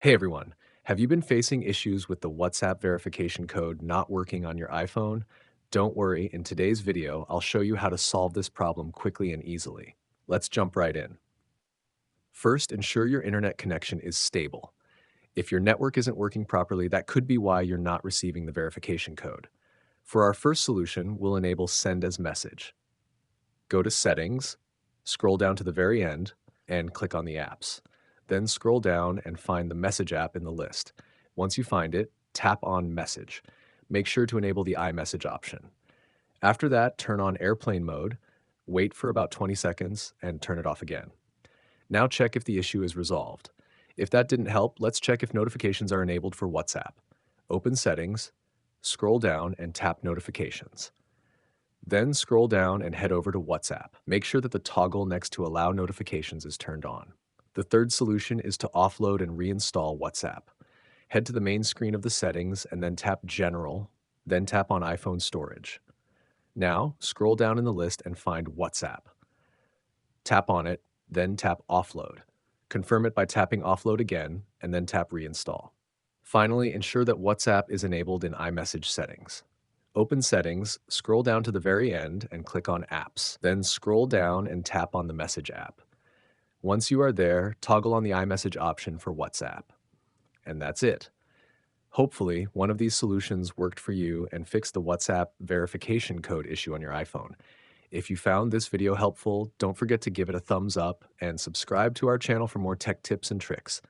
Hey everyone, have you been facing issues with the WhatsApp verification code not working on your iPhone? Don't worry, in today's video, I'll show you how to solve this problem quickly and easily. Let's jump right in. First, ensure your internet connection is stable. If your network isn't working properly, that could be why you're not receiving the verification code. For our first solution, we'll enable Send as Message. Go to Settings, scroll down to the very end, and click on the apps. Then scroll down and find the Message app in the list. Once you find it, tap on Message. Make sure to enable the iMessage option. After that, turn on airplane mode, wait for about 20 seconds, and turn it off again. Now check if the issue is resolved. If that didn't help, let's check if notifications are enabled for WhatsApp. Open Settings, scroll down, and tap Notifications. Then scroll down and head over to WhatsApp. Make sure that the toggle next to Allow Notifications is turned on. The third solution is to offload and reinstall WhatsApp. Head to the main screen of the settings and then tap General, then tap on iPhone Storage. Now, scroll down in the list and find WhatsApp. Tap on it, then tap Offload. Confirm it by tapping Offload again, and then tap Reinstall. Finally, ensure that WhatsApp is enabled in iMessage settings. Open Settings, scroll down to the very end and click on Apps. Then scroll down and tap on the Message app. Once you are there, toggle on the iMessage option for WhatsApp. And that's it. Hopefully, one of these solutions worked for you and fixed the WhatsApp verification code issue on your iPhone. If you found this video helpful, don't forget to give it a thumbs up and subscribe to our channel for more tech tips and tricks.